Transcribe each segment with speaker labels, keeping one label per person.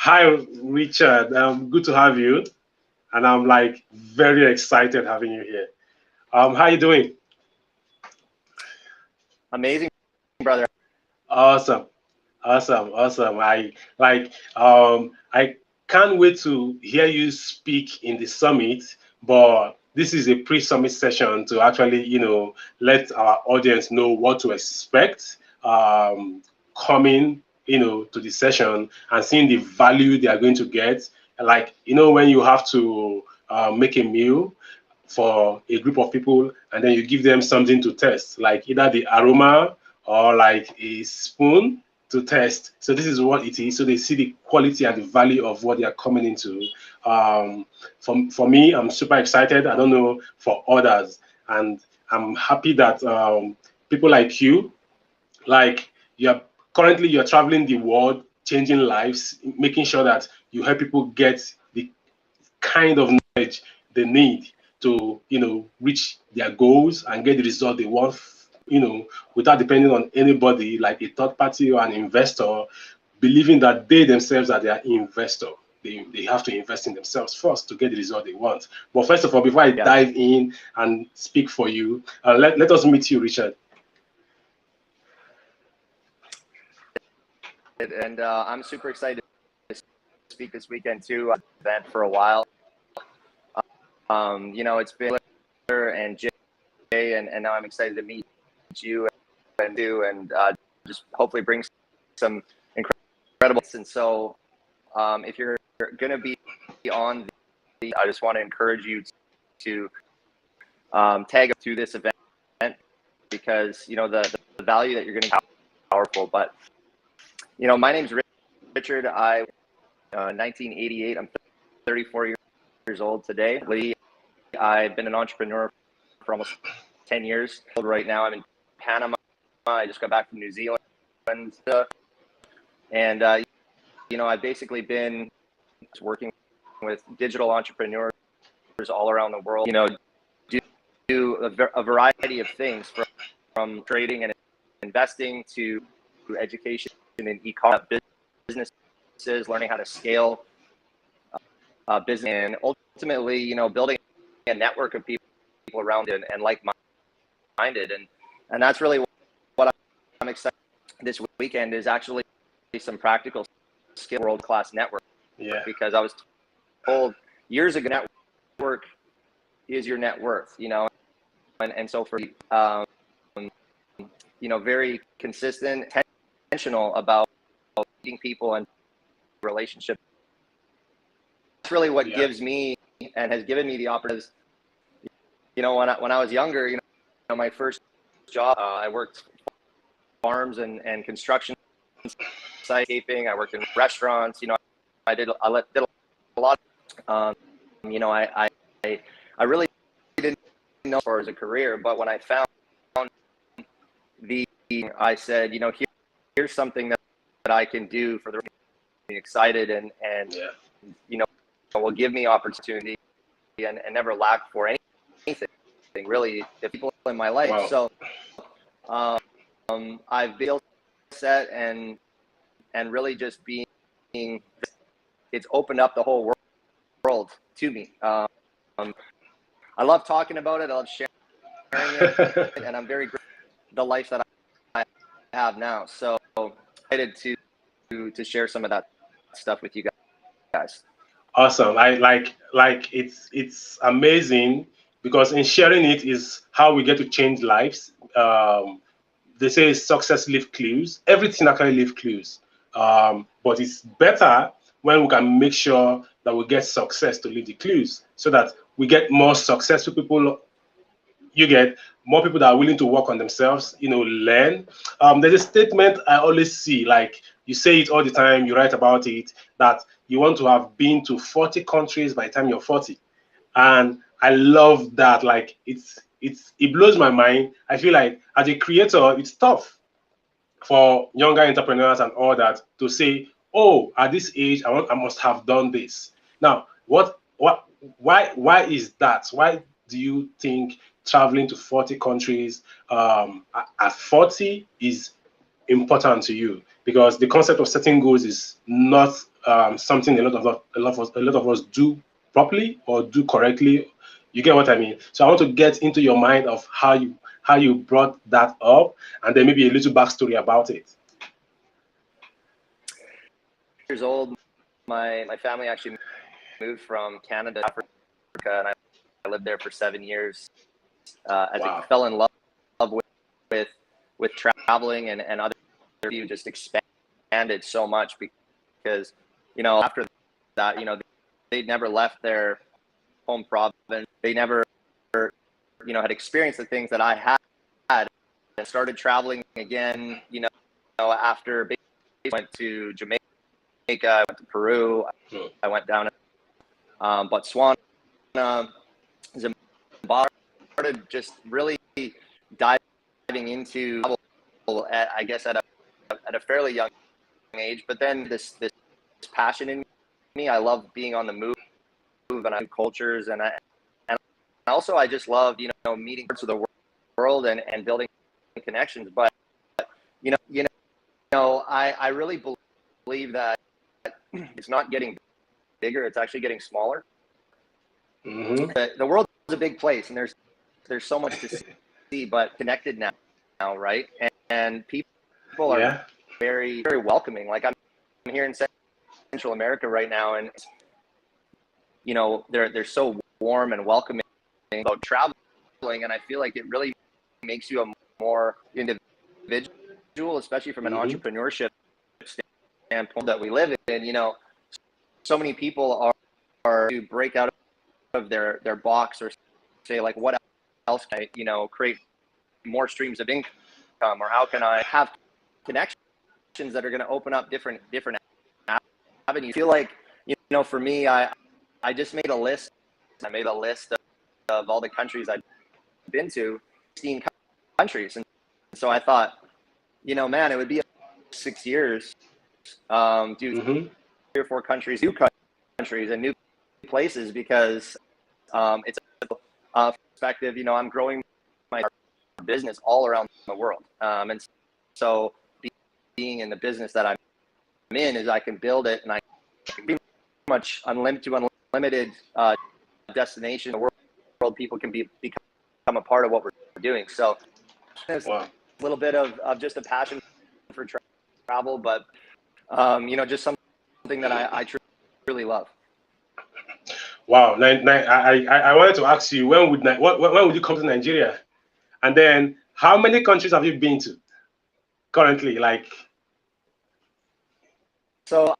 Speaker 1: Hi, Richard. Good to have you, and I'm like very excited having you here. How you doing?
Speaker 2: Amazing, brother.
Speaker 1: Awesome, awesome. I can't wait to hear you speak in the summit. But this is a pre-summit session to actually, let our audience know what to expect coming, to the session and seeing the value they are going to get. Like, when you have to make a meal for a group of people and then you give them something to test, like either the aroma or like a spoon to test. So this is what it is. So they see the quality and the value of what they are coming into. For me, I'm super excited. I don't know for others, and I'm happy that people like you, like you're traveling the world, changing lives, making sure that you help people get the kind of knowledge they need to, reach their goals and get the result they want, without depending on anybody like a third party or an investor, believing that they themselves are their investor. They have to invest in themselves first to get the result they want. But first of all, before I dive in and speak for you, let us meet you, Richard.
Speaker 2: And I'm super excited to speak this weekend too. I've been at for a while. It's been and Jay, and now I'm excited to meet you and just hopefully bring some incredible. And so, if you're going to be on I just want to encourage you to tag up to this event because the value that you're going to get is powerful. But my name's Richard. 1988. I'm 34 years old today. I've been an entrepreneur for almost 10 years. Right now, I'm in Panama. I just got back from New Zealand, and I've basically been working with digital entrepreneurs all around the world. Do a variety of things from trading and investing to education and e-commerce businesses, learning how to scale business, and ultimately, building a network of people around it and like-minded. And that's really what I'm excited this weekend is actually some practical skill world-class network.
Speaker 1: Yeah.
Speaker 2: Because I was told years ago, network is your net worth, and so for very consistent, intentional about meeting people and relationships. That's really what gives me and has given me the opportunity. When I was younger, my first job, I worked farms and construction, landscaping. I worked in restaurants. I did a lot. I really didn't know as far as a career, but when I found I said, here's something that I can do for the excited and will give me opportunity and never lack for anything really, the people in my life. Wow. So I've built set and really just being, it's opened up the whole world to me. I love talking about it. I love sharing it, and I'm very grateful for the life that I have now. So excited to share some of that stuff with you guys.
Speaker 1: Awesome. I like it's amazing because in sharing it is how we get to change lives. They say success leaves clues. Everything actually leaves clues. But it's better when we can make sure that we get success to leave the clues so that we get more successful people. You get more people that are willing to work on themselves, learn. There's a statement I always see, like you say it all the time, you write about it, that you want to have been to 40 countries by the time you're 40. And I love that. Like it blows my mind. I feel like as a creator, it's tough for younger entrepreneurs and all that to say, oh, at this age, I must have done this. Now, why is that? Why do you think traveling to 40 countries at 40 is important to you? Because the concept of setting goals is not something a lot of us do properly or do correctly. You get what I mean? So I want to get into your mind of how you brought that up, and then maybe a little backstory about it.
Speaker 2: Years old, my family actually moved from Canada to Africa, and I lived there for 7 years. As I
Speaker 1: Wow.
Speaker 2: fell in love with traveling and other, you just expanded so much because, after that, they never left their home province. They never, had experienced the things that I had, and started traveling again, after I went to Jamaica, I went to Peru, I went down to Botswana, Zimbabwe, started just really diving into travel I guess at a fairly young age. But then this passion in me, I love being on the move and new cultures, and also I just love meeting parts of the world and building connections. But I really believe that it's not getting bigger, it's actually getting smaller.
Speaker 1: Mm-hmm.
Speaker 2: The world is a big place, and there's so much to see, but connected now, right? And people are
Speaker 1: Yeah.
Speaker 2: very, very welcoming. Like, I'm here in Central America right now, and they're so warm and welcoming about traveling, and I feel like it really makes you a more individual, especially from an
Speaker 1: Mm-hmm.
Speaker 2: entrepreneurship standpoint that we live in. So many people are to break out of their box, or say, like, what else can I create more streams of income, or how can I have connections that are going to open up different avenues. I feel like for me, I just made a list. I made a list of all the countries I've been to, 16 countries, and so I thought, man, it would be 6 years, do
Speaker 1: Mm-hmm.
Speaker 2: 3 or 4 countries, new countries and new places, because it's a perspective. I'm growing my business all around the world, and so being in the business that I'm in is I can build it, and I can pretty much unlimited destination in the world. People can become a part of what we're doing. So there's
Speaker 1: Wow.
Speaker 2: a little bit of just a passion for travel, but just something that I truly love.
Speaker 1: Wow. I wanted to ask you, when would you come to Nigeria? And then how many countries have you been to currently? Like,
Speaker 2: So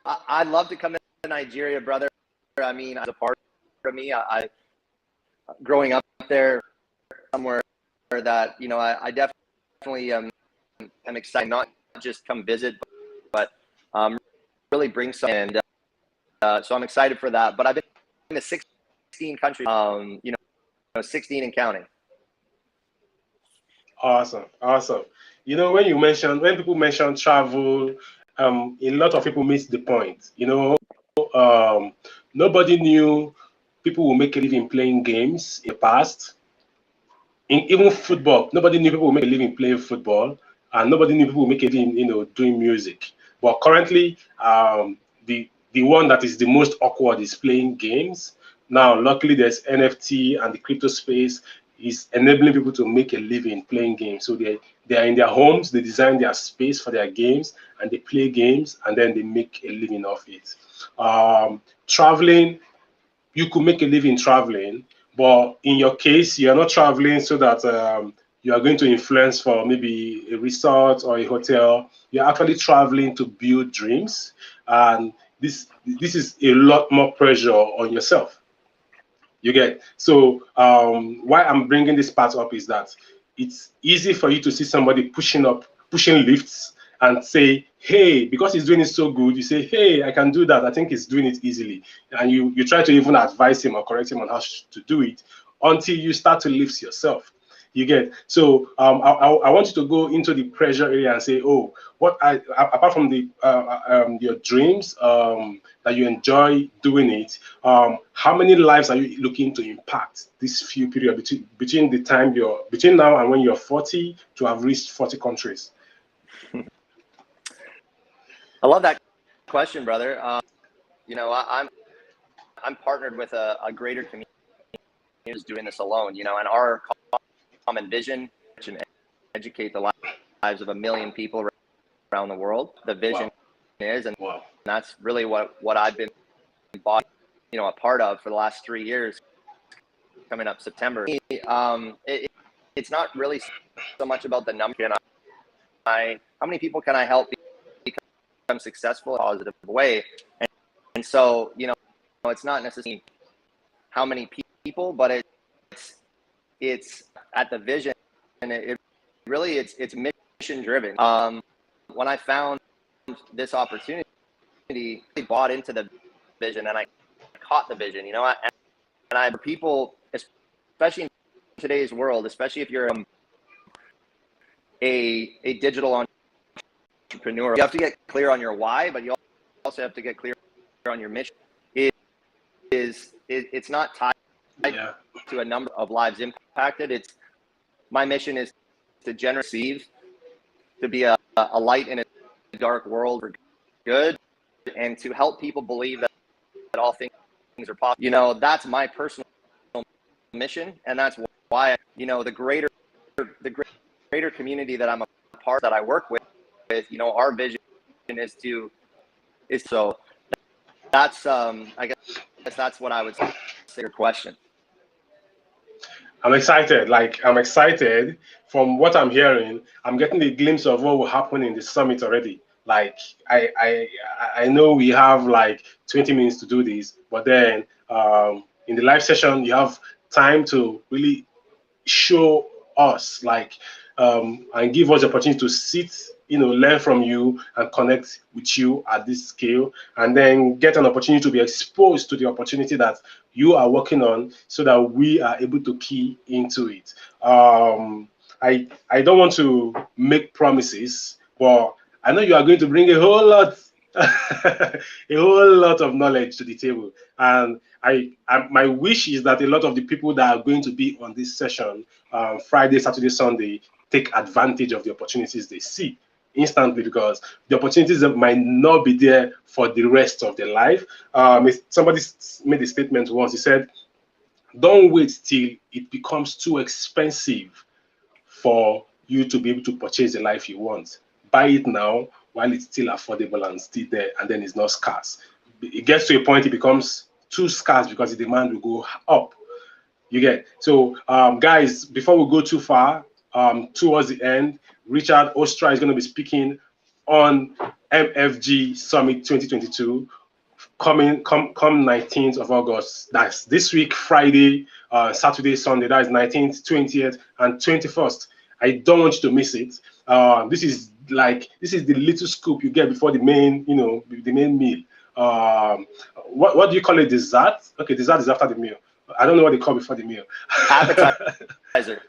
Speaker 2: I'd love to come to Nigeria, brother. I mean, as a part of me, I growing up there, somewhere that I definitely am excited, not just come visit, but really bring some. And so I'm excited for that. But I've been to 16 countries, 16 and counting.
Speaker 1: awesome, awesome. When people mention travel, a lot of people miss the point. Nobody knew people will make a living playing games in the past. Even football, nobody knew people will make a living playing football, and nobody knew people will make a living, doing music. But currently, the one that is the most awkward is playing games. Now, luckily, there's NFT, and the crypto space is enabling people to make a living playing games. So they are in their homes, they design their space for their games, and they play games, and then they make a living off it. Traveling, you could make a living traveling, but in your case, you're not traveling so that you are going to influence for maybe a resort or a hotel. You're actually traveling to build dreams, and this is a lot more pressure on yourself. You get. So why I'm bringing this part up is that it's easy for you to see somebody pushing lifts and say, hey, because he's doing it so good, you say, hey, I can do that. I think he's doing it easily. And you try to even advise him or correct him on how to do it until you start to lift yourself. You get. So I want you to go into the pressure area and say, oh, apart from your dreams that you enjoy doing it, how many lives are you looking to impact this few period between now and when you're 40 to have reached 40 countries?
Speaker 2: I love that question, brother. I'm partnered with a greater community who's doing this alone, and our common vision to educate the lives of 1 million people around the world. The vision is, and that's really what I've been a part of for the last 3 years. Coming up September, it's not really so much about the number. How many people can I help become successful in a positive way? And so, it's not necessarily how many people, but it's at the vision, and it's mission driven. When I found this opportunity, I bought into the vision, and I caught the vision. And people, especially in today's world, especially if you're a digital entrepreneur, you have to get clear on your why, but you also have to get clear on your mission. It's not tied to a number of lives impacted. My mission is to receive, to be a light in a dark world for good, and to help people believe that all things are possible. That's my personal mission, and that's why the greater community that I'm a part, that I work with, our vision is so. That's I guess that's what I would say. Your question.
Speaker 1: I'm excited. I'm excited from what I'm hearing. I'm getting a glimpse of what will happen in the summit already. I know we have 20 minutes to do this, but then in the live session, you have time to really show us and give us the opportunity to sit, learn from you and connect with you at this scale, and then get an opportunity to be exposed to the opportunity that you are working on, so that we are able to key into it. I don't want to make promises, but I know you are going to bring a whole lot of knowledge to the table, and my wish is that a lot of the people that are going to be on this session, Friday, Saturday, Sunday, take advantage of the opportunities they see instantly, because the opportunities that might not be there for the rest of their life. Somebody made a statement once. He said, don't wait till it becomes too expensive for you to be able to purchase the life you want. Buy it now while it's still affordable and still there, and then it's not scarce. It gets to a point, it becomes too scarce because the demand will go up. You get? So guys, before we go too far, towards the end, Richard Oostra is going to be speaking on MFG Summit 2022 come 19th of August. That's this week, Friday, Saturday, Sunday. That is 19th, 20th, and 21st. I don't want you to miss it. This is the little scoop you get before the main, the main meal. What do you call it? Dessert? Okay, dessert is after the meal. I don't know what they call before the meal.
Speaker 2: Appetizer.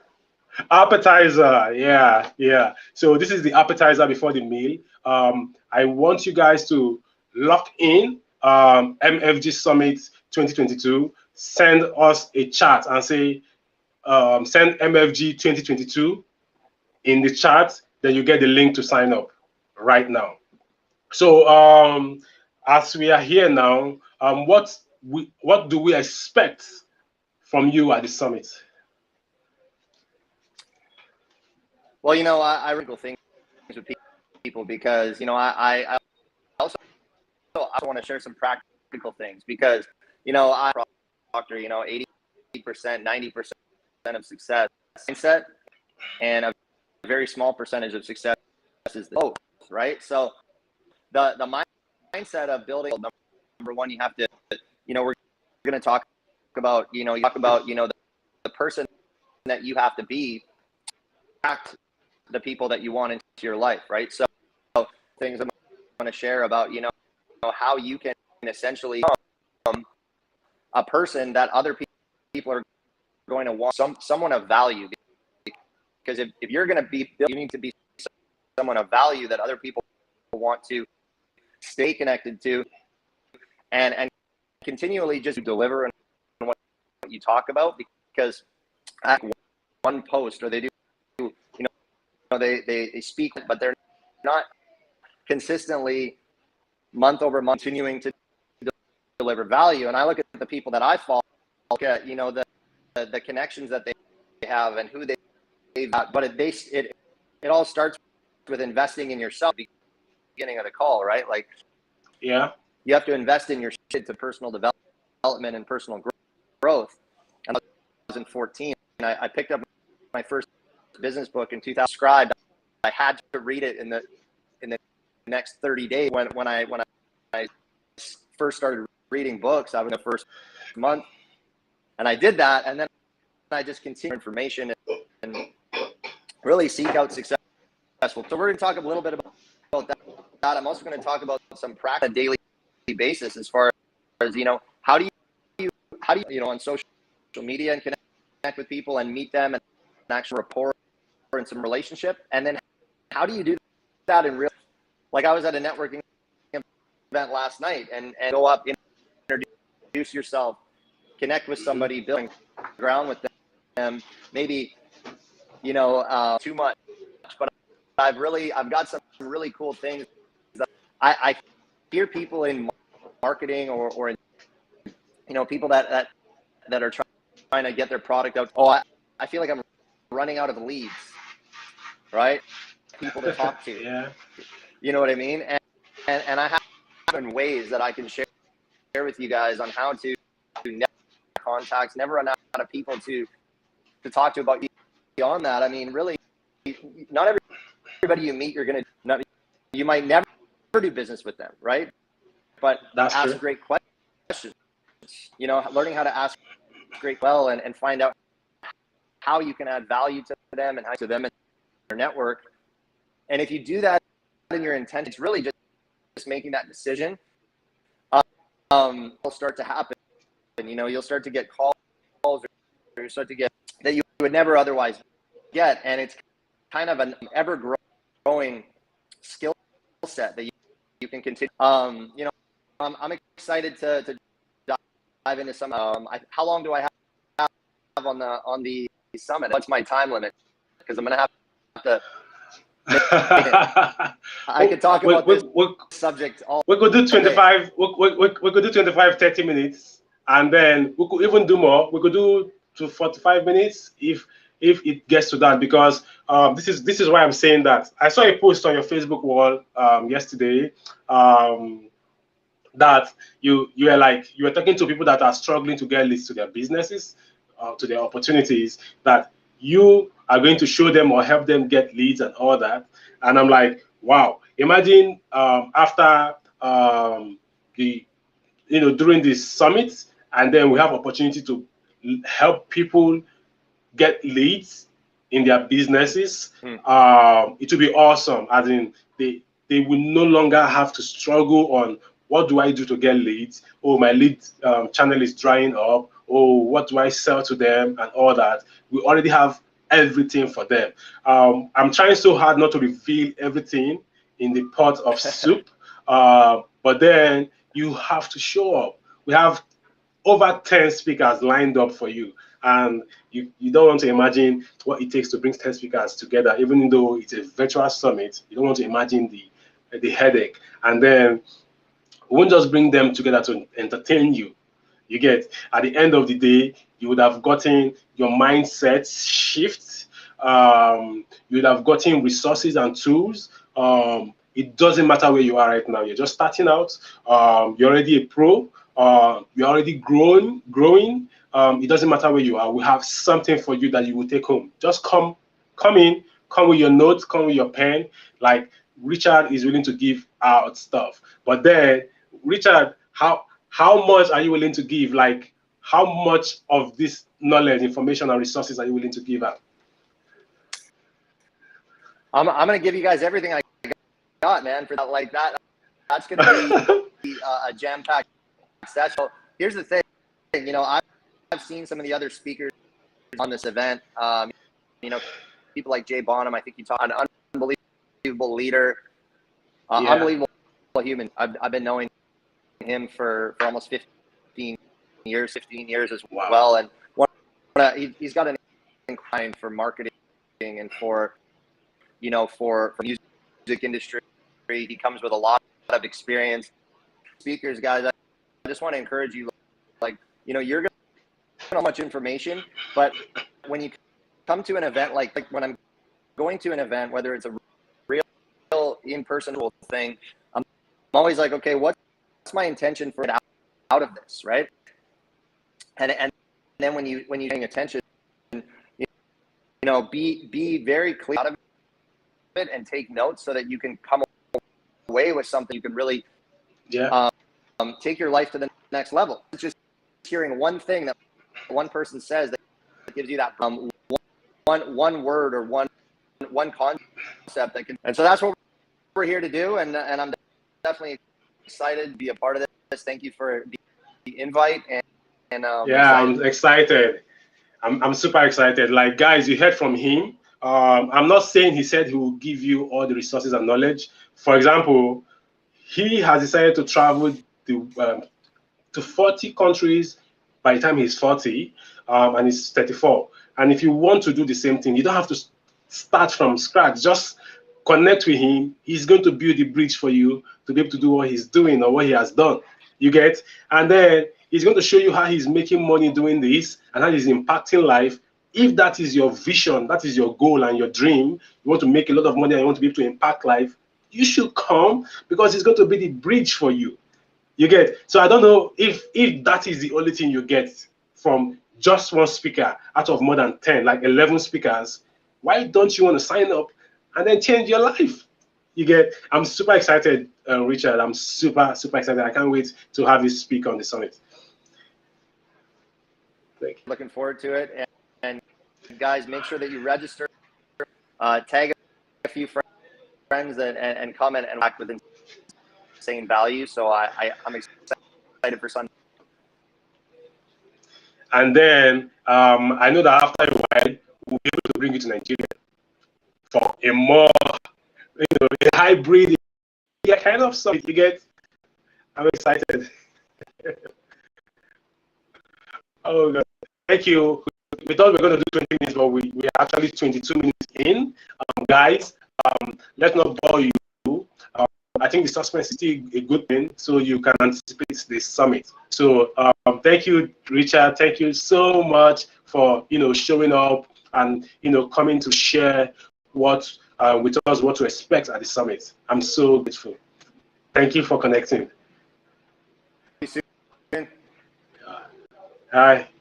Speaker 1: Appetizer, yeah. So this is the appetizer before the meal. I want you guys to lock in MFG Summit 2022. Send us a chat and say, send MFG 2022 in the chat. Then you get the link to sign up right now. So as we are here now, what do we expect from you at the summit?
Speaker 2: Well, I wrinkle things with people because, I also want to share some practical things because, I doctor, 80%, 90% of success mindset, and a very small percentage of success is the growth, right? So the mindset of building, number one, you have to, we're going to talk about, the person that you have to be, act the people that you want into your life, right? So things I'm going to share about, how you can essentially become a person that other people are going to want, someone of value. Because if you're going to be, you need to be someone of value that other people want to stay connected to, and continually just deliver on what you talk about. Because at one post, or they do, they speak, but they're not consistently month over month, continuing to deliver value. And I look at the people that I follow, look at, you know, the connections that they have and who they've got. But it all starts with investing in yourself. Beginning of the call, right? Like,
Speaker 1: yeah,
Speaker 2: you have to invest in your shit to personal development and personal growth. And 2014, I picked up my first business book in 2000. Scribed. I had to read it in the next 30 days. When I first started reading books, I was in the first month, and I did that, and then I just continued information and really seek out successful. So we're going to talk a little bit about that. I'm also going to talk about some practice on a daily basis, as far as, you know, how do you on social media and connect with people and meet them and actual rapport and some relationship, and then how do you do that in real? Like, I was at a networking event last night, and go up, introduce yourself, connect with somebody, building ground with them. Maybe, you know, too much, but I've got some really cool things that I hear people in marketing or in, you know, people that are trying to get their product out. Oh, I feel like I'm running out of leads, right? People to talk to.
Speaker 1: yeah.
Speaker 2: You know what I mean? And I have ways that I can share with you guys on how to net contacts, never run out of people to talk to about. Beyond that, I mean, really, not everybody you meet, you might never do business with them, right? But
Speaker 1: That's
Speaker 2: ask
Speaker 1: true.
Speaker 2: great questions. You know, learning how to ask great and find out how you can add value to them and how to them in their network. And if you do that in your intent, it's really just making that decision. Will start to happen. And, you know, you'll start to get calls, or you start to get that you would never otherwise get. And it's kind of an ever-growing skill set that you can continue. You know, I'm excited to dive into some. How long do I have on the summit? What's my time limit? Because I'm going to have to. I could talk about this subject all.
Speaker 1: We could do 25. We could do 25, 30 minutes, and then we could even do more. We could do to 45 minutes if it gets to that, because this is why I'm saying that. I saw a post on your Facebook wall yesterday that you were talking to people that are struggling to get leads to their businesses, to their opportunities, that you are going to show them or help them get leads and all that. And I'm like, wow, imagine after during this summit, and then we have opportunity to help people get leads in their businesses. It will be awesome. As in, they will no longer have to struggle on, what do I do to get leads? Oh, my lead channel is drying up. Oh, what do I sell to them and all that? We already have everything for them. I'm trying so hard not to reveal everything in the pot of soup, but then you have to show up. We have over 10 speakers lined up for you, and you don't want to imagine what it takes to bring 10 speakers together. Even though it's a virtual summit, you don't want to imagine the headache. And then we won't just bring them together to entertain you. You get, at the end of the day, you would have gotten your mindset shift. You would have gotten resources and tools. It doesn't matter where you are right now. You're just starting out. You're already a pro. You're already growing. It doesn't matter where you are. We have something for you that you will take home. Just come in, come with your notes, come with your pen. Like, Richard is willing to give out stuff. But then, Richard, how much are you willing to give? Like, how much of this knowledge, information, and resources are you willing to give out?
Speaker 2: I'm going to give you guys everything I got, man, for that. Like that. That's going to be a jam-packed session. So here's the thing, you know, I've seen some of the other speakers on this event. You know, people like Jay Bonham. I think you talk, an unbelievable leader, unbelievable human. I've been knowing him for almost 15 years as well. And he's got an incline for marketing and for, you know, for music industry. He comes with a lot of experience. speakers, guys, I just want to encourage you, like, you know, you're going to have much information, but when you come to an event, like when I'm going to an event, whether it's a real in-person thing, I'm always like, okay, what's my intention for it out of this, right? And then when you're paying attention, you know, be very clear out of it and take notes so that you can come away with something you can really take your life to the next level. It's just hearing one thing that one person says that gives you that one word or one concept that can. And so that's what we're here to do. And I'm definitely excited to be a part of this. Thank you for the invite. And
Speaker 1: yeah, I'm excited. I'm super excited. Like, guys, you heard from him. I'm not saying he said he will give you all the resources and knowledge. For example, he has decided to travel to 40 countries by the time he's 40, and he's 34. And if you want to do the same thing, you don't have to start from scratch. Just connect with him. He's going to build the bridge for you to be able to do what he's doing or what he has done. You get? And then he's going to show you how he's making money doing this and how he's impacting life. If that is your vision, that is your goal and your dream, you want to make a lot of money and you want to be able to impact life, you should come, because it's going to be the bridge for you. You get? So I don't know if that is the only thing you get from just one speaker out of more than 10, like 11 speakers. Why don't you want to sign up and then change your life? You get? I'm super excited, Richard. I'm super excited. I can't wait to have you speak on the summit. Thank you.
Speaker 2: Looking forward to it. And guys, make sure that you register, tag a few friends, and comment and act with insane value. So I'm excited for Sunday.
Speaker 1: And then I know that after a while, we'll be able to bring you to Nigeria for a more, a hybrid kind of summit. You get? I'm excited. Oh God. Thank you. We thought we were going to do 20 minutes, but we are actually 22 minutes in. Guys, let's not bore you. I think the suspense is still a good thing, so you can anticipate the summit. So thank you, Richard. Thank you so much for showing up and coming to share what with us, what to expect at the summit. I'm so grateful. Thank you for connecting.
Speaker 2: See you soon.
Speaker 1: Hi.